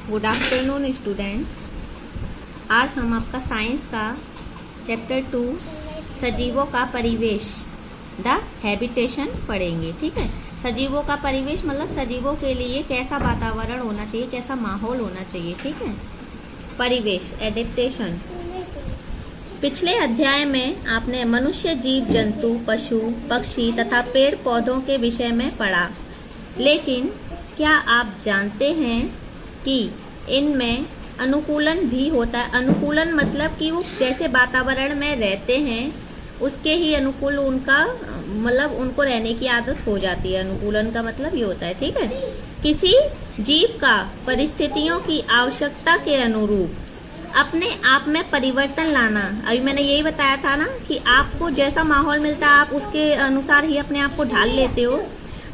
Good afternoon students. आज हम आपका साइंस का चैप्टर 2 सजीवों का परिवेश द हैबिटेशन पढ़ेंगे। ठीक है, सजीवों का परिवेश मतलब सजीवों के लिए कैसा वातावरण होना चाहिए, कैसा माहौल होना चाहिए। ठीक है, परिवेश एडेप्टेशन। पिछले अध्याय में आपने मनुष्य, जीव जंतु, पशु पक्षी तथा पेड़ पौधों के विषय में पढ़ा, लेकिन क्या आप जानते हैं कि इनमें अनुकूलन भी होता है। अनुकूलन मतलब कि वो जैसे वातावरण में रहते हैं उसके ही अनुकूल उनका मतलब उनको रहने की आदत हो जाती है। अनुकूलन का मतलब ये होता है। ठीक है, किसी जीव का परिस्थितियों की आवश्यकता के अनुरूप अपने आप में परिवर्तन लाना। अभी मैंने यही बताया था ना कि आपको जैसा माहौल मिलता है आप उसके अनुसार ही अपने आप को ढाल लेते हो,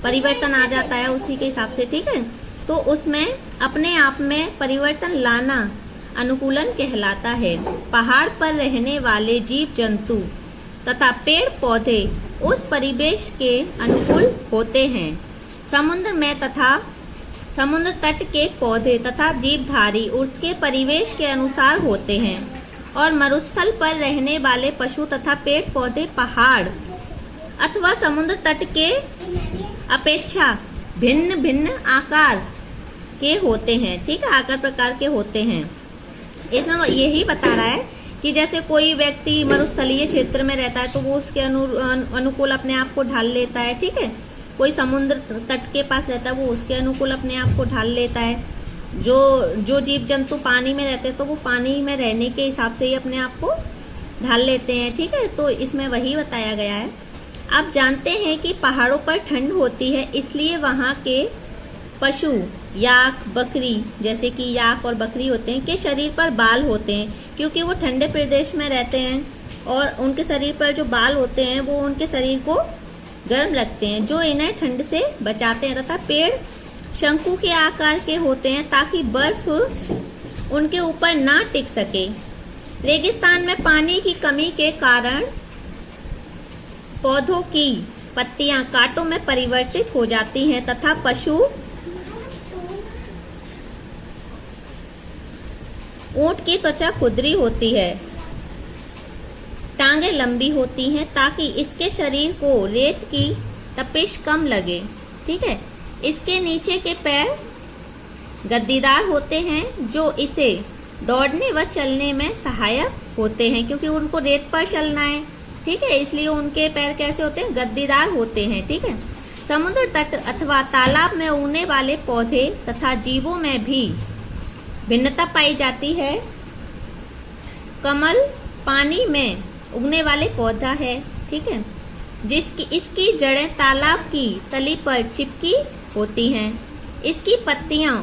परिवर्तन आ जाता है उसी के हिसाब से। ठीक है, तो उसमें अपने आप में परिवर्तन लाना अनुकूलन कहलाता है। पहाड़ पर रहने वाले जीव जंतु तथा पेड़ पौधे उस परिवेश के अनुकूल होते हैं। समुद्र में तथा समुद्र तट के पौधे तथा जीवधारी उसके परिवेश के अनुसार होते हैं, और मरुस्थल पर रहने वाले पशु तथा पेड़ पौधे पहाड़ अथवा समुद्र तट के अपेक्षा भिन्न भिन्न आकार के होते हैं। ठीक है, आकार प्रकार के होते हैं। इसमें यही बता रहा है कि जैसे कोई व्यक्ति मरुस्थलीय क्षेत्र में रहता है तो वो उसके अनुकूल अपने आप को ढाल लेता है। ठीक है, कोई समुद्र तट के पास रहता है वो उसके अनुकूल अपने आप को ढाल लेता है। जो जीव जंतु पानी में रहते हैं तो वो पानी में रहने के हिसाब से ही अपने आप को ढाल लेते हैं। ठीक है, तो इसमें वही बताया गया है। आप जानते हैं कि पहाड़ों पर ठंड होती है, इसलिए वहाँ के पशु याक, बकरी, जैसे कि याक और बकरी होते हैं, के शरीर पर बाल होते हैं, क्योंकि वो ठंडे प्रदेश में रहते हैं और उनके शरीर पर जो बाल होते हैं वो उनके शरीर को गर्म रखते हैं, जो इन्हें ठंड से बचाते हैं। तथा पेड़ शंकु के आकार के होते हैं ताकि बर्फ उनके ऊपर ना टिक सके। रेगिस्तान में पानी की कमी के कारण पौधों की पत्तियां कांटों में परिवर्तित हो जाती हैं तथा पशु ऊंट की त्वचा खुरदरी होती है, टांगे लंबी होती हैं ताकि इसके शरीर को रेत की तपिश कम लगे। ठीक है, इसके नीचे के पैर गद्दीदार होते हैं जो इसे दौड़ने व चलने में सहायक होते हैं, क्योंकि उनको रेत पर चलना है। ठीक है, इसलिए उनके पैर कैसे होते हैं, गद्दीदार होते हैं। ठीक है, समुद्र तट अथवा तालाब में उगने वाले पौधे तथा जीवों में भी भिन्नता पाई जाती है। कमल पानी में उगने वाले पौधा है। ठीक है, इसकी जड़ें तालाब की तली पर चिपकी होती हैं। इसकी पत्तियां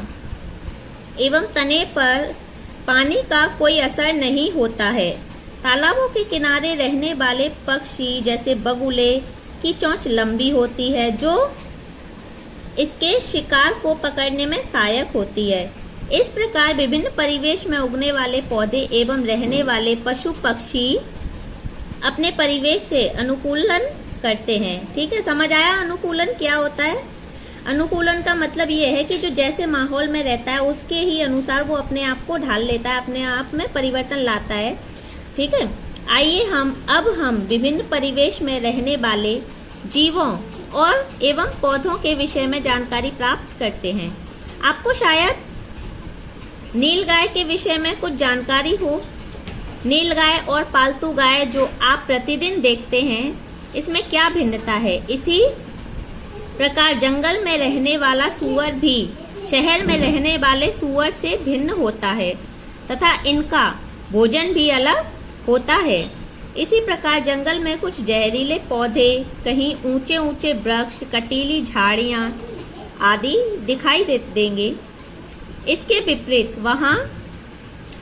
एवं तने पर पानी का कोई असर नहीं होता है। तालाबों के किनारे रहने वाले पक्षी जैसे बगुले की चोंच लंबी होती है, जो इसके शिकार को पकड़ने में सहायक होती है। इस प्रकार विभिन्न परिवेश में उगने वाले पौधे एवं रहने वाले पशु पक्षी अपने परिवेश से अनुकूलन करते हैं। ठीक है, समझ आया अनुकूलन क्या होता है? अनुकूलन का मतलब ये है कि जो जैसे माहौल में रहता है उसके ही अनुसार वो अपने आप को ढाल लेता है, अपने आप में परिवर्तन लाता है। ठीक है, आइए हम विभिन्न परिवेश में रहने वाले जीवों और एवं पौधों के विषय में जानकारी प्राप्त करते हैं। आपको शायद नीलगाय के विषय में कुछ जानकारी हो। नीलगाय और पालतू गाय जो आप प्रतिदिन देखते हैं, इसमें क्या भिन्नता है? इसी प्रकार जंगल में रहने वाला सूअर भी शहर में रहने वाले सूअर से भिन्न होता है तथा इनका भोजन भी अलग होता है। इसी प्रकार जंगल में कुछ जहरीले पौधे, कहीं ऊंचे ऊंचे वृक्ष, कटीली झाड़ियां आदि दिखाई देंगे। इसके विपरीत वहाँ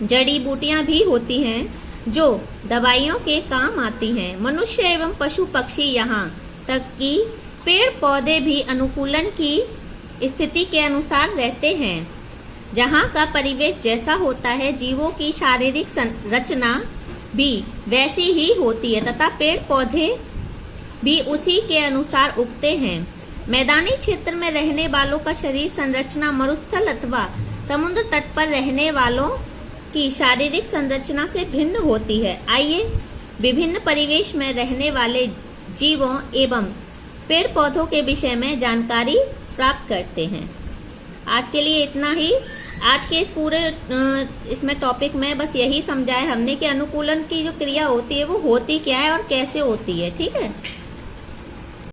जड़ी बूटियां भी होती हैं जो दवाइयों के काम आती हैं। मनुष्य एवं पशु पक्षी यहाँ तक कि पेड़ पौधे भी अनुकूलन की स्थिति के अनुसार रहते हैं। जहाँ का परिवेश जैसा होता है, जीवों की शारीरिक संरचना भी वैसी ही होती है तथा पेड़ पौधे भी उसी के अनुसार उगते हैं। मैदानी क्षेत्र में रहने वालों का शरीर संरचना मरुस्थल अथवा समुद्र तट पर रहने वालों की शारीरिक संरचना से भिन्न होती है। आइए विभिन्न परिवेश में रहने वाले जीवों एवं पेड़ पौधों के विषय में जानकारी प्राप्त करते हैं। आज के लिए इतना ही। आज के इस पूरे इसमें टॉपिक में बस यही समझाया हमने कि अनुकूलन की जो क्रिया होती है वो होती क्या है और कैसे होती है। ठीक है।